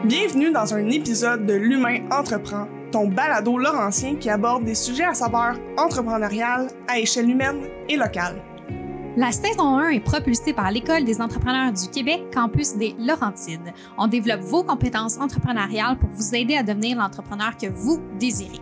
Bienvenue dans un épisode de L'Humain Entreprend, ton balado laurentien qui aborde des sujets à saveur entrepreneuriale à échelle humaine et locale. La saison 1 est propulsée par l'École des entrepreneurs du Québec, campus des Laurentides. On développe vos compétences entrepreneuriales pour vous aider à devenir l'entrepreneur que vous désirez.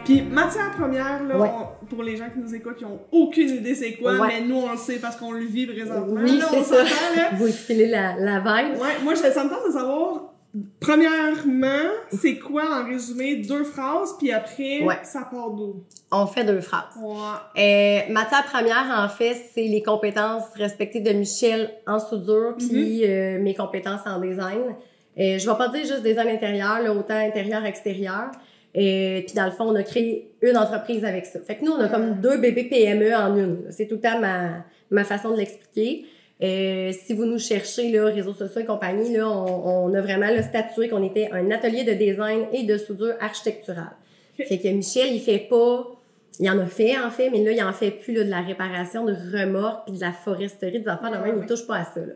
Puis, matière première, là, Ouais. pour les gens qui nous écoutent, qui n'ont aucune idée c'est quoi, Ouais. mais nous, on le sait parce qu'on le vit présentement. Oui, là, c'est on ça. s'entend, là. Vous filez la vibe. Ouais, moi, ça me tente de savoir, premièrement, c'est quoi, en résumé, 2 phrases, puis après, Ouais. ça part d'où? On fait 2 phrases. Ouais. Matière première, en fait, c'est les compétences respectives de Michel en soudure, puis mes compétences en design. Je vais pas dire juste design intérieur, là, autant intérieur-extérieur. Puis dans le fond, on a créé une entreprise avec ça. Fait que nous, on a comme 2 bébés PME en une. C'est tout le temps ma façon de l'expliquer. Si vous nous cherchez, là, réseaux sociaux et compagnie, là, on a vraiment là, statué qu'on était un atelier de design et de soudure architecturale. Fait que Michel, il fait pas... Il en a fait, en fait, mais là, il en fait plus là, de la réparation de remorques puis de la foresterie, des affaires de même. Il touche pas à ça, là.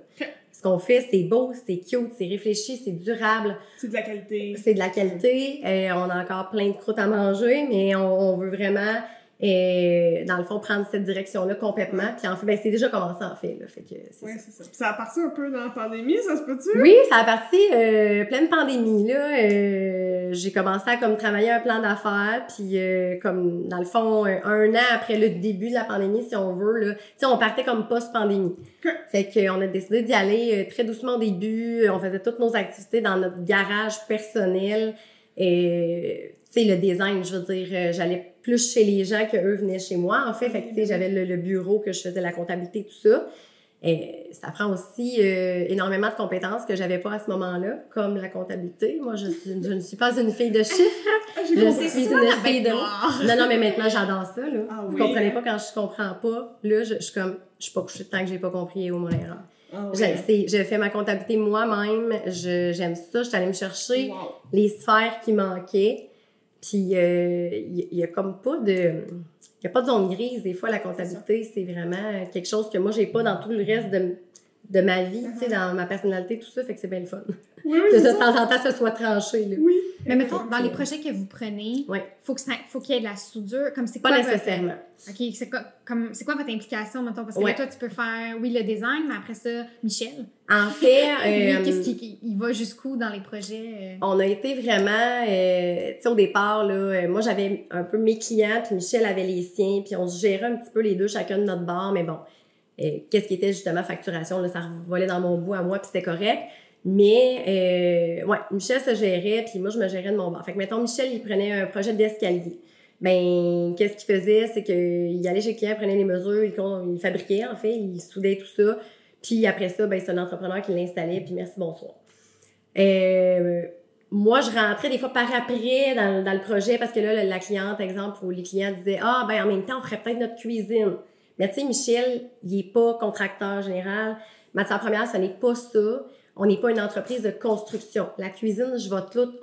Ce qu'on fait, c'est beau, c'est cute, c'est réfléchi, c'est durable. C'est de la qualité. C'est de la qualité. On a encore plein de croûtes à manger, mais on veut vraiment, dans le fond, prendre cette direction-là complètement. Puis en fait, ben, c'est déjà commencé en fait. Là, fait que c'est Ouais, ça. c'est ça. Puis ça a parti un peu dans la pandémie, ça se peut-tu? Oui, ça a parti pleine pandémie. Là, j'ai commencé à comme travailler un plan d'affaires, puis comme dans le fond, 1 an après le début de la pandémie, si on veut, là, tu sais, on partait comme post-pandémie. Fait qu'on a décidé d'y aller très doucement au début. On faisait toutes nos activités dans notre garage personnel. Et tu sais, le design, je veux dire, j'allais plus chez les gens qu'eux venaient chez moi. En fait, fait que tu sais, j'avais le bureau que je faisais la comptabilité, tout ça. Et ça prend aussi énormément de compétences que j'avais pas à ce moment-là, comme la comptabilité. Moi, je ne suis pas une fille de chiffres. Je suis une fille de... Non, mais maintenant, j'adore ça, là. Ah, Vous oui, comprenez hein? pas quand je comprends pas. Là, je suis comme... Je suis pas couchée de temps que j'ai pas compris au moins l'erreur. Ah, oui. J'ai fait ma comptabilité moi-même. J'aime ça. Je suis allée me chercher Wow. les sphères qui manquaient. Puis, il y a comme pas de... Il n'y a pas de zone grise. Des fois, la comptabilité, c'est vraiment quelque chose que moi, j'ai pas dans tout le reste de ma vie, tu sais, dans ma personnalité, tout ça. Fait que c'est bien le fun. Oui, Que c'est de temps en temps, ça soit tranché, là. Oui. Mais mettons, dans les projets que vous prenez, Ouais. faut qu'il y ait de la soudure. Comme c'est Pas quoi nécessairement. OK, c'est quoi votre implication, mettons? Parce que Ouais. là, toi, tu peux faire, oui, le design, mais après ça, Michel. En fait, Lui, il va jusqu'où dans les projets? on a été vraiment, tu sais, au départ, là, moi, j'avais un peu mes clients, puis Michel avait les siens, puis on se gérait un petit peu les deux, chacun de notre bord, mais bon, qu'est-ce qui était justement facturation, là, ça volait dans mon bout à moi, puis c'était correct. Mais, ouais, Michel se gérait, puis moi, je me gérais de mon bord. Fait que, mettons, Michel, il prenait un projet d'escalier. Ben, qu'est-ce qu'il faisait? C'est qu'il allait chez le client, prenait les mesures, il fabriquait, en fait, il soudait tout ça. Puis après ça, ben, c'est un entrepreneur qui l'installait, puis merci, bonsoir. Moi, je rentrais des fois par après dans le projet parce que là, la cliente, exemple, ou les clients disaient « Ah, ben en même temps, on ferait peut-être notre cuisine. » Mais tu sais, Michel, il est pas contracteur général. Matière première, ce n'est pas ça. On n'est pas une entreprise de construction. La cuisine,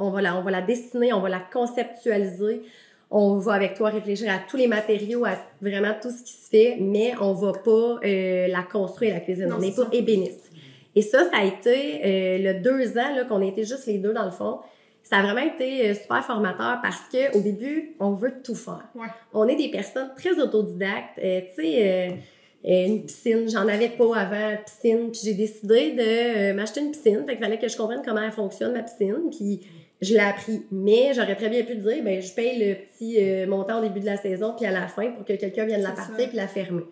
on va la dessiner, on va la conceptualiser. On va avec toi réfléchir à tous les matériaux, à vraiment tout ce qui se fait, mais on va pas la construire, la cuisine. Non, on n'est c'est pas ça. ébéniste. Et ça a été le 2 ans là, qu'on a été juste les deux dans le fond. Ça a vraiment été super formateur parce que au début, on veut tout faire. Ouais. On est des personnes très autodidactes. Tu sais, une piscine, j'en avais pas avant, piscine, puis j'ai décidé de m'acheter une piscine. Fait qu'il fallait que je comprenne comment elle fonctionne, ma piscine, puis je l'ai appris. Mais j'aurais très bien pu dire, ben je paye le petit montant au début de la saison, puis à la fin, pour que quelqu'un vienne la C'est partir ça. puis la fermer.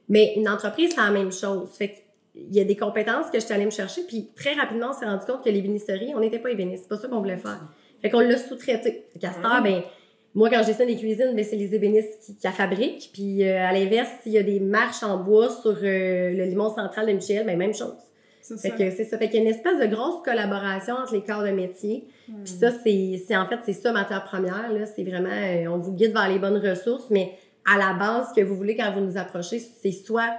Mais une entreprise, c'est la même chose. Fait que il y a des compétences que je suis allée me chercher, puis très rapidement, on s'est rendu compte que l'ébénisterie, on n'était pas ébénistes. C'est pas ça qu'on voulait faire. Fait qu'on l'a sous-traité. Fait qu'à cette heure, ben, moi, quand je dessine des cuisines, ben, c'est les ébénistes qui la fabriquent. Puis, à l'inverse, s'il y a des marches en bois sur le limon central de Michel, ben, même chose. C'est Fait ça. que c'est ça. Fait qu'il y a une espèce de grosse collaboration entre les corps de métier. Puis ça, c'est en fait, c'est ça, matière première, là. C'est vraiment, on vous guide vers les bonnes ressources, mais à la base, ce que vous voulez quand vous nous approchez, c'est soit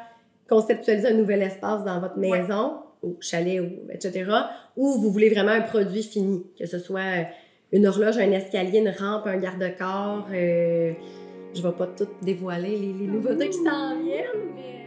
conceptualiser un nouvel espace dans votre maison, ou chalet, ou etc., ou vous voulez vraiment un produit fini, que ce soit une horloge, un escalier, une rampe, un garde-corps. Je vais pas tout dévoiler les nouveautés qui s'en viennent, mais...